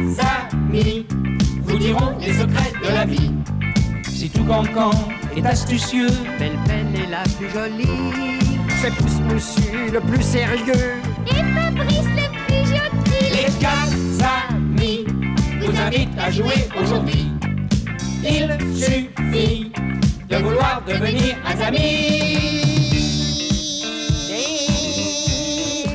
amis vous diront les secrets de la vie. Si tout cancan est astucieux, Belle est la plus jolie. C'est Pousse Moussu le plus sérieux. Et Fabrice le plus gentil. les quatre amis vous invitent à jouer aujourd'hui. Il suffit de vouloir devenir un ami.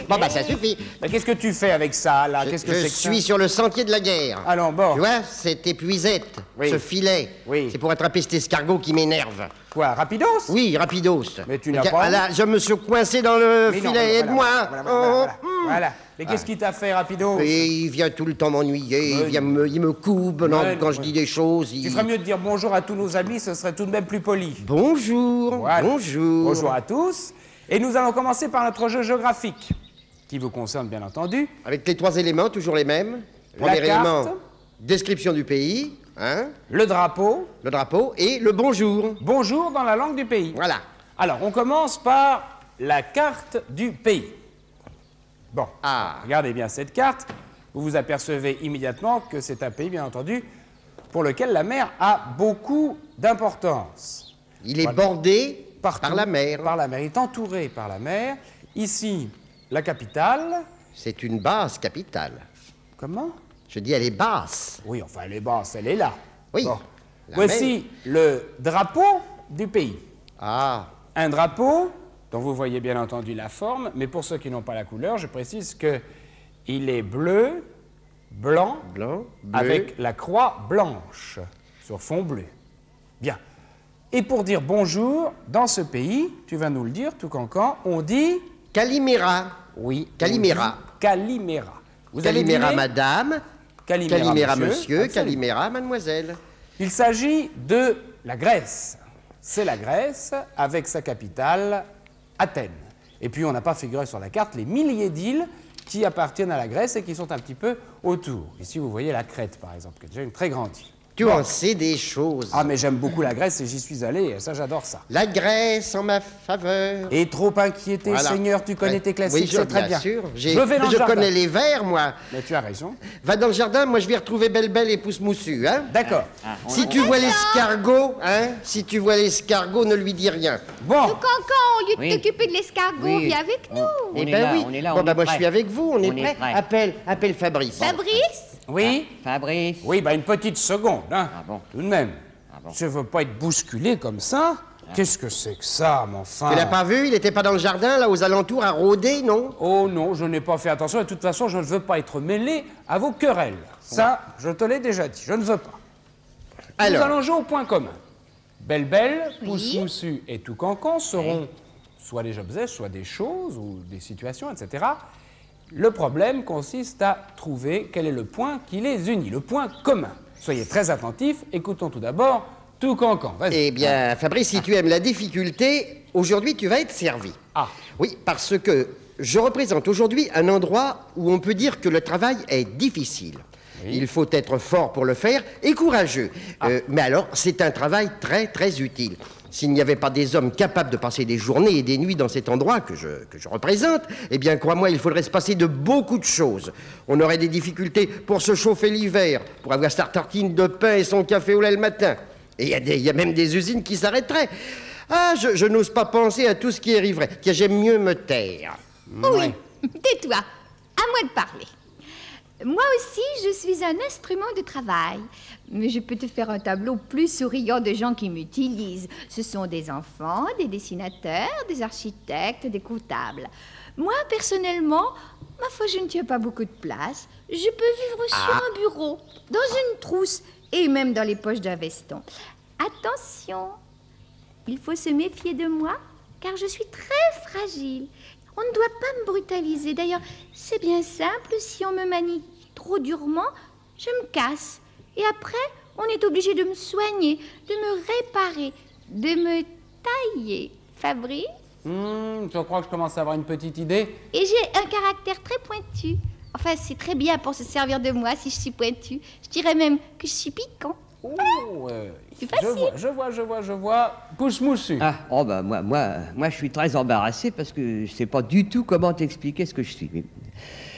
Bon, bah, ça suffit. Mais qu'est-ce que tu fais avec ça, là? Qu'est-ce que Je c'est que ça? suis sur le sentier de la guerre. Allons, bon. Tu vois, cette épuisette, Oui. ce filet, Oui. c'est pour attraper cet escargot qui m'énerve. Quoi, rapidos? Oui, rapidos. Mais tu n'as pas- Ah là, je me suis coincé dans le Mais non, filet, mais aide-moi. voilà, Oh, voilà. Mais qu'est-ce qui t'a fait, rapidos? Et il vient tout le temps m'ennuyer, Ouais. il me coupe non, Ouais, quand ouais. je dis des choses. Tu ferais mieux de dire bonjour à tous nos amis, ce serait tout de même plus poli. Bonjour, Voilà. bonjour. Bonjour à tous. Et nous allons commencer par notre jeu géographique, qui vous concerne bien entendu. Avec les 3 éléments, toujours les mêmes. La Premier carte. élément, description du pays, hein, Le drapeau. le drapeau, et le bonjour. Bonjour dans la langue du pays. Voilà. Alors, on commence par la carte du pays. Bon, Ah. regardez bien cette carte. Vous vous apercevez immédiatement que c'est un pays, bien entendu, pour lequel la mer a beaucoup d'importance. Il est Voilà. bordé Partout, par la mer. Par la mer. Il est entouré par la mer. Ici, la capitale. C'est une basse capitale. Comment? Je dis, elle est basse. Oui, enfin, elle est basse, elle est là. Oui. Bon. La Voici le drapeau du pays. Ah, Un drapeau dont vous voyez bien entendu la forme, mais pour ceux qui n'ont pas la couleur, je précise qu'il est bleu, blanc, blanc, bleu. avec la croix blanche sur fond bleu. Bien. Et pour dire bonjour, dans ce pays, tu vas nous le dire, tout cancan, on dit... Calimera. Oui. Calimera. on dit Calimera. Vous Calimera, avez deviné? madame. Calimera, monsieur. Absolument. Calimera, mademoiselle. Il s'agit de la Grèce. C'est la Grèce avec sa capitale, Athènes. Et puis on n'a pas figuré sur la carte les milliers d'îles qui appartiennent à la Grèce et qui sont un petit peu autour. Ici vous voyez la Crète par exemple, qui est déjà une très grande île. Tu en sais des choses. Ah mais j'aime beaucoup la Grèce et j'y suis allé, et ça j'adore ça. La Grèce en ma faveur. Et trop inquiété, Voilà. Seigneur, tu connais Ouais. tes classiques, Oui, c'est très bien. sûr. Je vais dans le Je jardin. connais les vers, moi. Mais tu as raison. Va dans le jardin, moi je vais retrouver Belle et Pousse Moussu, hein. D'accord. Si tu vois l'escargot, hein, si tu vois l'escargot, ne lui dis rien. Bon, Cancan, au lieu de Oui. t'occuper de l'escargot, Oui. viens avec nous. On est ben là, oui. on est là, Bon, on bah est moi je prêt. suis avec vous, on est On est prêt. prêt. Appelle Fabrice. Fabrice, oui. Fabrice. Oui, bah une petite seconde, hein. Ah bon? Tout de même. Ah bon? Je veux pas être bousculé comme ça. Qu'est-ce que c'est que ça, mon enfin? Tu l'as pas vu? Il n'était pas dans le jardin, là, aux alentours, à rôder, non? Oh non, je n'ai pas fait attention. Et de toute façon, je ne veux pas être mêlé à vos querelles. Ça, je te l'ai déjà dit. Je ne veux pas. Nous Alors, allons jouer au point commun. Belle, Oui. Pousse Moussu et Tout Cancan seront soit des objets, soit des choses ou des situations, etc. Le problème consiste à trouver quel est le point qui les unit, le point commun. Soyez très attentifs. Écoutons tout d'abord Tout Cancan. Vas-y. eh bien, Fabrice, si tu aimes la difficulté, aujourd'hui tu vas être servi. Ah, Oui, parce que je représente aujourd'hui un endroit où on peut dire que le travail est difficile. Il faut être fort pour le faire et courageux. Mais alors, c'est un travail très, très utile. S'il n'y avait pas des hommes capables de passer des journées et des nuits dans cet endroit que je représente, eh bien, crois-moi, il faudrait se passer de beaucoup de choses. On aurait des difficultés pour se chauffer l'hiver, pour avoir sa tartine de pain et son café au lait le matin. Et il y a même des usines qui s'arrêteraient. Ah, je n'ose pas penser à tout ce qui arriverait. Tiens, j'aime mieux me taire. oui, tais-toi, à moi de parler. Moi aussi, je suis un instrument de travail. Mais je peux te faire un tableau plus souriant de gens qui m'utilisent. Ce sont des enfants, des dessinateurs, des architectes, des comptables. Moi, personnellement, ma foi, je ne tiens pas beaucoup de place. Je peux vivre sur un bureau, dans une trousse et même dans les poches d'un veston. Attention, il faut se méfier de moi, car je suis très fragile. On ne doit pas me brutaliser. D'ailleurs, c'est bien simple, si on me manie trop durement, je me casse. Et après, on est obligé de me soigner, de me réparer, de me tailler. Fabrice? je crois que je commence à avoir une petite idée. Et j'ai un caractère très pointu. Enfin, c'est très bien pour se servir de moi si je suis pointu. Je dirais même que je suis piquant. Oh, C'est facile. Je vois. Pousse Moussu. Ah, oh bah moi, je suis très embarrassé parce que je sais pas du tout comment t'expliquer ce que je suis.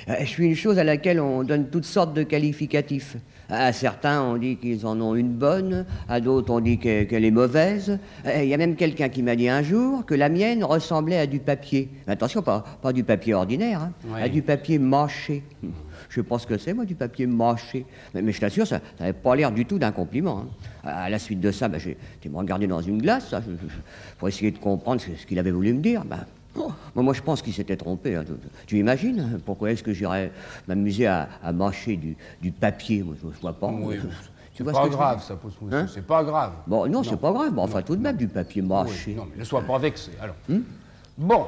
Je suis une chose à laquelle on donne toutes sortes de qualificatifs. À certains, on dit qu'ils en ont une bonne, à d'autres, on dit qu'elle est mauvaise. Il y a même quelqu'un qui m'a dit un jour que la mienne ressemblait à du papier. Mais attention, pas du papier ordinaire, hein, Oui. à du papier mâché. Je sais pas ce que c'est, moi, du papier mâché. Mais je t'assure, ça n'avait pas l'air du tout d'un compliment. Hein. À la suite de ça, j'ai été me regarder dans une glace, ça, pour essayer de comprendre ce qu'il avait voulu me dire. Moi, je pense qu'il s'était trompé. Hein. Tu imagines hein, pourquoi est-ce que j'irais m'amuser à mâcher du papier? Moi, je vois pas. Oui, Tu c'est vois pas ce que je veux grave, dire ça, Pousse-Mousse. Hein? C'est pas grave. Bon, non, c'est pas grave. Bon, enfin, tout de même, du papier Oui, mâché. non, mais ne sois pas vexé. Alors. Bon.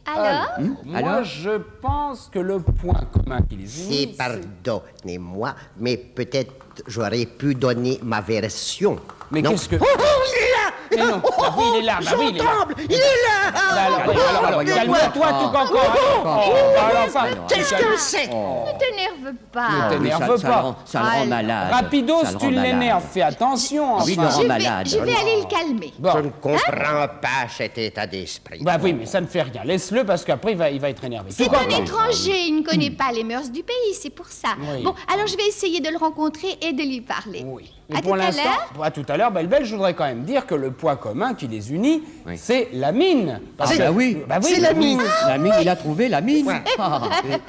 Alors Moi, Alors je pense que le point commun qui les Si, unit, pardonnez-moi, mais peut-être j'aurais pu donner ma version. Mais Non. qu'est-ce que... Oh, il est là! Mais non, bah oui, il est là, bah oui, il est là. Tremble, il est là! Alors, calme-toi tout encore. Alors, enfin, Qu'est-ce que c'est? Ne t'énerve pas. Ne t'énerve pas. Ça le rend malade. Rapidos, Ça le tu rend malade. l'énerves, fais attention. Oui, enfin. le rend malade. Je vais aller le calmer. Je Bon. ne comprends pas cet état d'esprit. Bah oui, mais ça ne fait rien. Laisse-le parce qu'après, il va être énervé. C'est Tout un comme- étranger, il ne connaît pas les mœurs du pays, c'est pour ça. Oui. Bon, alors je vais essayer de le rencontrer et de lui parler. Oui. À Et pour tout à l'instant, l'heure. à tout à l'heure, Belle-Belle, je voudrais quand même dire que le point commun qui les unit, c'est la mine. Parce que- oui. Bah oui, C'est la mine. La mine, il a trouvé la mine. Ah,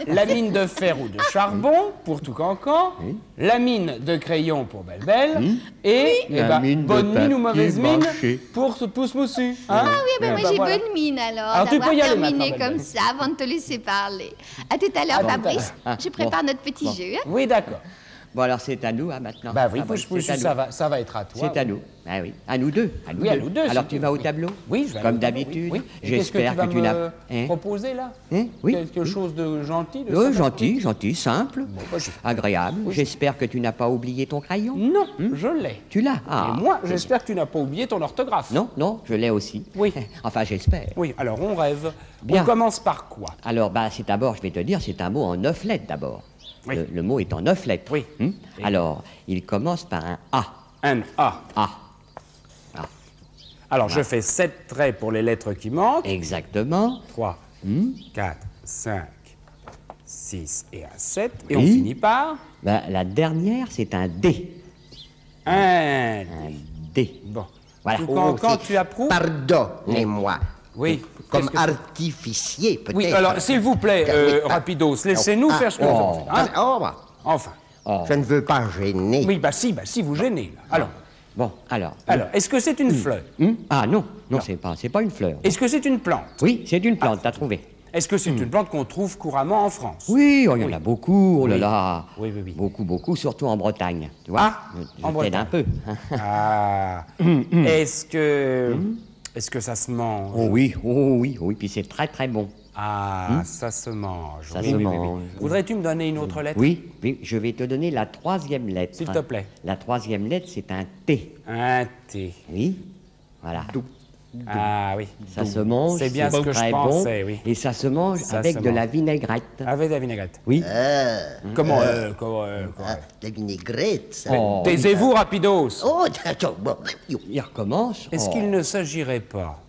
La mine de fer ou de charbon pour tout cancan, la mine de crayon pour Belle-Belle, et La ben, mine de bonne mine papier ou mauvaise mine mâché. pour ce pouce-moussu. Hein? Ah oui, ben moi bah j'ai voilà. bonne mine alors, Alors, tu d'avoir peux y aller terminé maintenant, comme Belle-Belle. ça avant de te laisser parler. À tout à l'heure, Fabrice. Je prépare notre petit jeu. Hein. Oui, d'accord. Bon, alors c'est à nous hein, maintenant. Bah oui, Ah, pouce-pouce, c'est à nous. ça va être à toi. C'est à nous. Ah oui, à nous deux. Oui, à nous deux, Alors c'est tu tout. vas au Oui. tableau? Oui, je vais aller Comme au tableau, d'habitude. oui. Et qu'est-ce J'espère que tu vas n'as. me Hein? proposer là Oui. Quelque chose de gentil de Oui, sympathique gentil, simple, bah, agréable. J'espère que tu n'as pas oublié ton crayon. Non, je l'ai. Tu l'as? Ah. Et moi, j'espère que tu n'as pas oublié ton orthographe. Non, je l'ai aussi. Oui. Enfin, j'espère. Oui, alors on rêve. Bien. On commence par quoi? Alors, c'est d'abord, je vais te dire, c'est un mot en 9 lettres d'abord. Oui. Le mot est en 9 lettres. Oui. Hum? Et- Alors, il commence par un A. Un A. A. Alors, je fais 7 traits pour les lettres qui manquent. Exactement. 3, 4, 5, 6 et un 7. Et on Oui. finit par La dernière, c'est un D. un. Un D. Bon. Voilà. Quand tu approuves. Pardonnez-moi. Oui. Comme Qu'est-ce que- artificier, peut-être. Oui, alors, s'il vous plaît, Rapidos, laissez-nous faire ce que vous faites. Hein? Enfin. Je ne veux pas gêner. Oui, bah si, vous gênez. Là. Bon, alors. Alors, est-ce que c'est une fleur? Ah non, c'est pas une fleur. Est-ce que c'est une plante? Oui, c'est une plante, t'as trouvé. Est-ce que c'est une plante qu'on trouve couramment en France? Oui, il y en a beaucoup, oh là Oui. là. Oui. Beaucoup, surtout en Bretagne. Tu vois Ah, je en t'aide Bretagne. un peu. Ah. Est-ce que ça se mange? Oh oui, puis c'est très très bon. Ah, ça se mange. Ça Oui, se oui, oui, mange. oui. Voudrais-tu me donner une autre lettre? Oui, je vais te donner la 3e lettre. S'il te plaît. La 3e lettre, c'est un T. Un T. Oui, voilà. Ah oui. Ça se mange, C'est bien ce que je très pensais, bon, oui. Et ça se mange Ça avec se de mange. la vinaigrette. Avec de la vinaigrette. Oui. Comment La vinaigrette, ça. Oh, Taisez-vous, Rapidos. Oh, d'accord. Bon. il recommence. Est-ce Oh. qu'il ne s'agirait pas,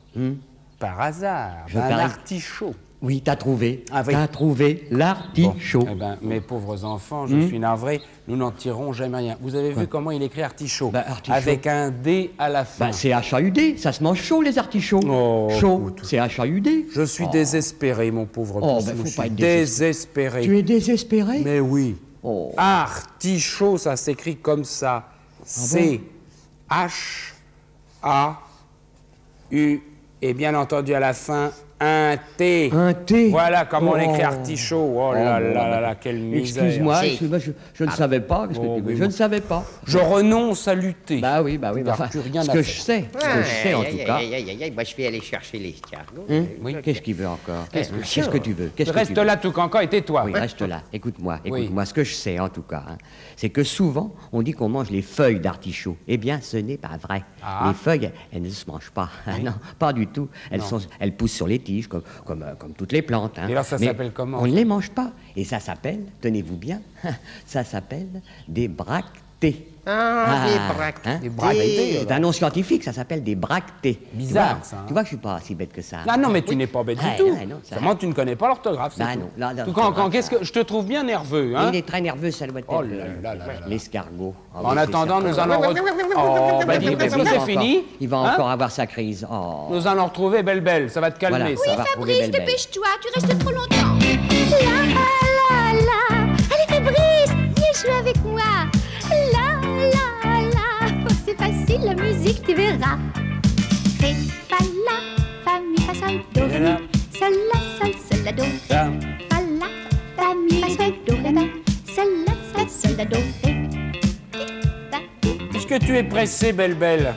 par hasard, Je d'un parie. artichaut? Oui, t'as trouvé. Ah oui. T'as trouvé l'artichaut. Eh ben, mes pauvres enfants, je suis navré, nous n'en tirerons jamais rien. Vous avez vu comment il écrit artichaut? Bah, artichaut. Avec un D à la fin. C'est H-A-U-D, ça se mange chaud les artichauts. Oh, chaud, écoute. c'est H-A-U-D. Je suis désespéré, mon pauvre Oh, pouce, ben, faut je pas suis être désespéré. Tu es désespéré? Mais oui. Oh. Artichaut, ça s'écrit comme ça. C-H-A-U. Et bien entendu, à la fin, un T. Un T. Voilà comment on Oh. écrit artichaut. Oh là bon, là là là, quelle misère. Excuse-moi, C'est- je ne savais pas. Qu'est-ce que Oh, tu veux oui, Je ne oui. savais pas. Je renonce à lutter. Bah oui. Il n'y a Enfin, plus rien ce à que faire. je sais, en tout cas. Moi, je vais aller chercher l'escargot. Oui. Qu'est-ce qu'il veut encore Qu'est-ce que Qu'est-ce que tu veux Qu'est-ce que tu Reste veux là, tout cancan, et tais-toi. Oui, reste là. Écoute-moi. Oui. Ce que je sais en tout cas, c'est que souvent, on dit qu'on mange les feuilles d'artichaut. Eh bien, ce n'est pas vrai. Ah. Les feuilles, elles ne se mangent pas. Non, pas du tout. Elles poussent sur les tiges, comme toutes les plantes. Hein. Et alors, ça Mais s'appelle comment, On ne ça les mange pas. Et ça s'appelle, tenez-vous bien, ça s'appelle des bractées. bractées. Des bractées. Hein? Des bractées. C'est un nom scientifique, ça s'appelle des bractées. Bizarre, Tu vois, ça, hein. Tu vois que je suis pas si bête que ça. Ah non, mais tu n'es pas bête du Ouais, tout. ouais, non, ça- Seulement, tu ne connais pas l'orthographe. c'est Bah tout. non, là, Tout l'orthographe, qu'est-ce que je te trouve bien nerveux, hein? Il est très nerveux, ça doit être Oh là là là là. l'escargot. Ah En oui, c'est attendant, certain. nous allons... Oh, bah dis, Il va c'est encore- fini. Il va Hein? encore avoir sa crise. Oh. Nous allons retrouver Belle-Belle. Ça va te calmer, Voilà. ça. Ça va retrouver Fabrice, Belle-Belle. dépêche-toi, tu restes trop longtemps. La, la, la. Allez, Fabrice, viens jouer avec moi. La, la, la. Oh, c'est facile, la musique, tu verras. Ré, fa, la, fa, mi, fa, sol, do, ré, mi. Sol, la, do. Ça. Fa, la, fa, mi, fa, sol, do, ré, mi. Sol, la, do, ré. Puisque tu es pressée, Belle-Belle,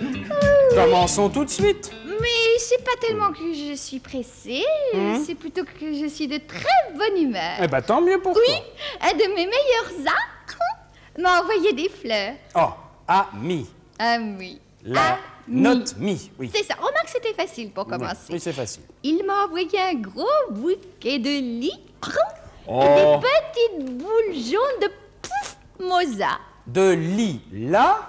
commençons tout de suite. Mais c'est pas tellement que je suis pressée, c'est plutôt que je suis de très bonne humeur. Eh ben, tant mieux pour Oui, un de mes meilleurs m'a envoyé des fleurs. toi. Oh, ami. Ah oui. La Ami. note mi, oui. C'est ça. Remarque, c'était facile pour commencer. Oui, c'est facile. Il m'a envoyé un gros bouquet de lys Oh. et des petites boules jaunes de pouf mosa. De li-la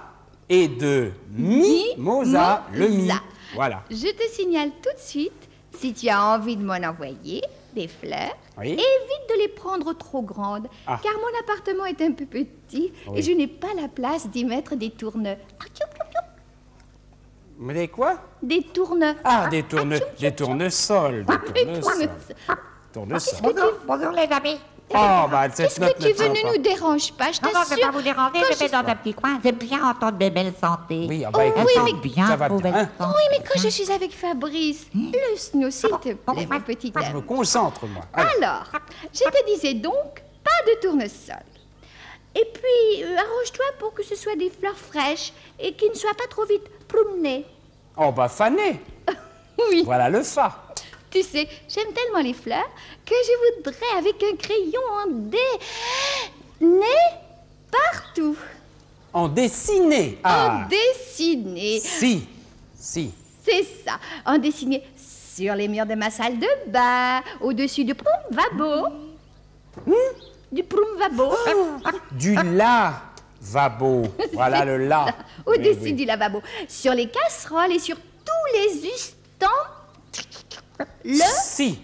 et de mi-mosa, le mi. Mosa. Voilà. Je te signale tout de suite, si tu as envie de m'en envoyer des fleurs, Oui. évite de les prendre trop grandes, Ah. car mon appartement est un peu petit Oui. et je n'ai pas la place d'y mettre des Mais des quoi? Des tourne... Ah, des tournesols. Des tournesols. Tournesols. Bonjour les amis. Oh, bah, cette Est-ce note que tu tient veux pas. ne nous dérange pas, je Non, non, je vais t'assure. pas vous déranger, Quand je vais dans un petit coin. J'aime bien entendre de belles santé. Oui, ah bah, Oh, écoute, oui, Elles mais- sont bien, ça va vos bien. belles santé. Oui, mais quand je suis avec Fabrice, laisse-nous, s'il te plaît, mon petit Je me ami. concentre, moi. Allez. Alors, je te disais donc, pas de tournesol. Et puis, arrange-toi pour que ce soit des fleurs fraîches et qui ne soient pas trop vite promenées. Oh, bah, fané. Oui, Voilà le fa. tu sais, j'aime tellement les fleurs que je voudrais avec un crayon en dessiné partout. En dessiné. Ah, En dessiné. si. C'est ça, en dessiné sur les murs de ma salle de bain, au-dessus du proum-vabo. Du proum-vabo. Du lavabo. Voilà le la. Au-dessus Oui, oui. du lavabo. Sur les casseroles et sur tous les ustensiles. Le... Si.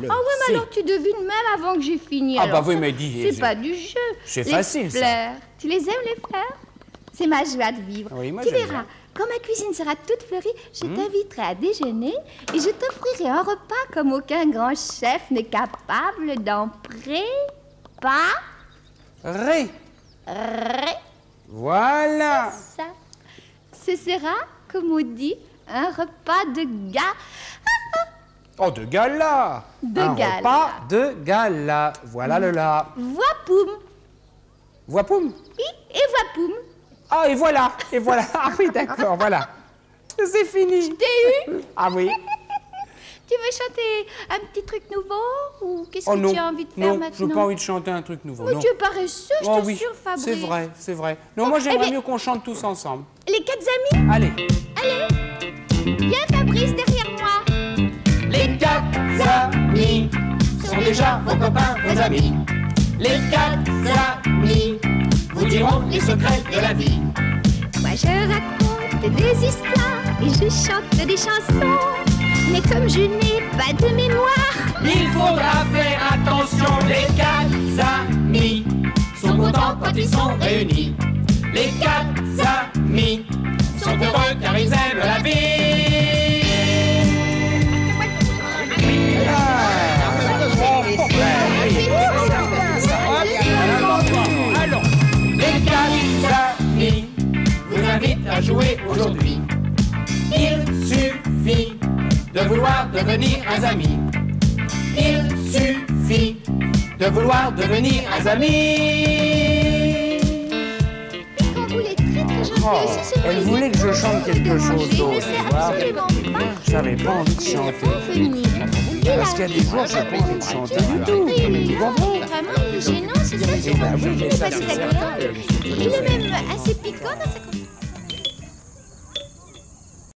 Le Ah oui, mais si. alors tu devines même avant que j'ai fini. Ah alors bah oui, ça, mais dis, c'est j'ai- pas du jeu. c'est Les facile, ça. fleurs. Tu les aimes, les fleurs? C'est ma joie de vivre. Oui, moi, tu j'aime verras, bien. quand ma cuisine sera toute fleurie, je t'inviterai à déjeuner et je t'offrirai un repas comme aucun grand chef n'est capable d'en préparer. Voilà. Ça, ce sera, comme on dit, un repas de gars. Oh, de gala. De Un gala. repas de gala. Voilà le la. Voipoum. Voipoum. Oui, et voipoum. Ah, et voilà. Ah oui, d'accord, voilà. C'est fini. T'es eu? Ah oui. Tu veux chanter un petit truc nouveau ou qu'est-ce Oh que non, tu as envie de faire non, maintenant? j'ai pas envie de chanter un truc nouveau. Mais non. tu es paresseux, je Oh te oui, jure, Fabrice. c'est vrai. Non, moi eh j'aimerais bien- mieux qu'on chante tous ensemble. Les quatre amis, Allez. viens Fabrice derrière moi. Les quatre amis sont déjà vos copains, vos amis. Les quatre amis vous diront les secrets de la vie. Moi je raconte des histoires et je chante des chansons. Mais comme je n'ai pas de mémoire, Il faudra faire attention, les quatre amis sont contents quand ils sont réunis. Les quatre amis sont heureux car ils aiment la vie. Allons. Les quatre amis vous invitent à jouer aujourd'hui. Il suffit de vouloir devenir un ami. Il suffit de vouloir devenir un ami. quand vous l'êtes très très gentil, Oh, si c'est elle pas voulait que je chante quelque chose Il d'autre, ne sait tu vois. absolument pas. J'avais pas envie de chanter. Parce qu'il y a des jours, j'ai pas envie de chanter du tout. Tu comprends? Vraiment, il est gênant, c'est ça. Eh ben oui, mais ça, C'est c'est pas désagréable. Il est même assez piquant dans sa